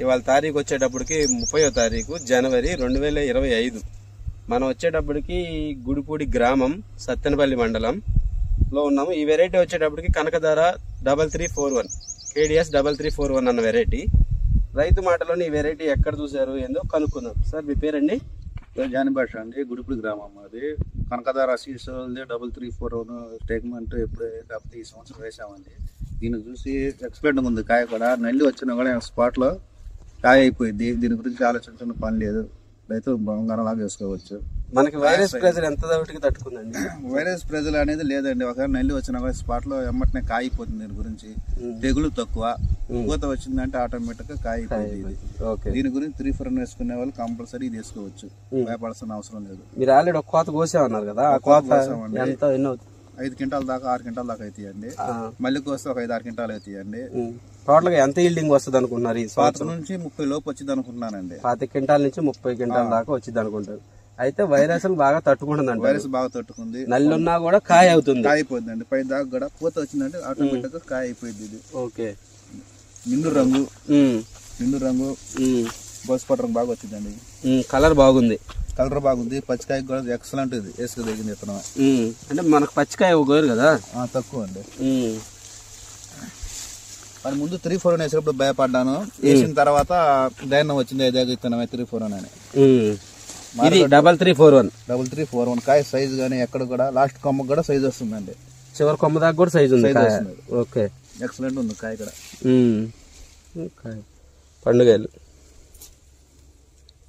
ఇవాళ తారీఖు వచ్చేటప్పటికి 30వ తారీఖు జనవరి 2025. మనం వచ్చేటప్పటికి గుడిపూడి గ్రామం సత్తెనపల్లి మండలంలో ఉన్నాము. ఈ వెరైటీ వచ్చేటప్పటికి కనకధార 3341 KDS 3341 అన్న వెరైటీ. రైతు మాటలోని ఈ వెరైటీ ఎక్కడ చూసారు ఏందో కనుక్కుందాం. సార్ మీ పేరండి? జాని భాష అండి, గుడిపూడి గ్రామం. అది కనకధార సీడ్స్ 3341 స్టేట్మెంట్ ఎప్పుడు కాకపోతే ఈ సంవత్సరం వేసామండి. దీన్ని చూసి ఎక్స్పెక్ట్ ఉంది. కాయ కూడా నల్లి వచ్చినా కూడా స్పాట్ లో కాయ అయిపోయింది. దీని గురించి ఆలోచించిన పని లేదు, రైతు బంగారంలాగా వేసుకోవచ్చు. మనకి వైరస్ ప్రెజర్ ఎంత దాటికి తట్టుకుందండి? వైరస్ ప్రెజర్ అనేది లేదండి. ఒకవేళ నల్లి వచ్చినా కూడా స్పాట్ లో ఎమ్మటనే కాయ అయిపోతుంది. దీని గురించి తెగులు తక్కువ, పూత వచ్చిందంటే ఆటోమేటిక్ గా కాయ అయిపోయింది. దీని గురించి 3-4 వేసుకునే వాళ్ళు కంపల్సరీ ఇది వేసుకోవచ్చు, భయపడాల్సిన అవసరం లేదు. మీరు ఆల్రెడీ ఒక కోత కోసేమన్నారు కదా, ఆ కోత ఎంత ఎన్ని అవుతుంది? 5 క్వింటాల దాకా 6 క్వింటాల దాకా అవుతాయండి. మళ్ళీ కోస్తే ఒక 5-6 క్వింటాలు అవుతాయండి. టోటల్ గా ఎంత ఈల్డింగ్ వస్తుంది అనుకున్నారు? ఈ సంవత్సరం నుంచి 30 లోపు వచ్చింది అనుకుంటున్నానండి. 10 క్వింటాల నుంచి 30 క్వింటాల దాకా వచ్చింది అనుకుంటారు. అయితే వైరస్ బాగా తట్టుకుంటుంది అండి. వైరస్ బాగా తట్టుకుంది. నల్లి ఉన్నా కూడా కాయ అవుతుంది, కాయ అయిపోతుంది అండి. పై దాకా కూడా పూత వచ్చిందంటే ఆటోమేటిక్ గా కాయ అయిపోయింది. ఇది ఓకే. నిండు రంగు బోసిపట్టు రంగు బాగా వచ్చిందండి. కలర్ బాగుంది, కలర్ బాగుంది. పచ్చికాయ కూడా ఎక్సలెంట్. ఇది వేసుకుదిగింది విత్తనం. అంటే మనకు పచ్చికాయ ఒకరు కదా తక్కువ అండి. మరి ముందు 3-4 వేసినప్పుడు భయపడ్డాను. వేసిన తర్వాత ధైర్యం వచ్చింది, ఏదో ఇత్తనమే 3-4 అని. ఇది 3341 కాయ సైజు గానీ ఎక్కడ కూడా లాస్ట్ కొమ్మ కూడా సైజ్ వస్తుందండి. చివరి కొమ్మ దాకా కూడా సైజ్ ఉంది. ఓకే, ఎక్సలెంట్ ఉంది కాయ కూడా. పండుగలు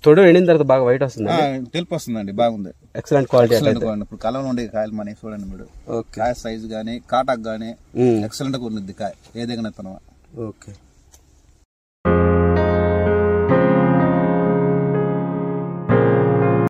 తొడు ఎండిన తర్వాత బాగా వైట్ వస్తుంది, తెలుపు వస్తుందండి. బాగుంది, ఎక్సలెంట్ క్వాలిటీ. ఇప్పుడు కలర్ ఉండే కాయలు మన చూడండి మీరు. కాయ సైజు గానీ కాటాక్ గానీ ఎక్సలెంట్ గా ఉంది కాయ, ఏదైనా. ఓకే.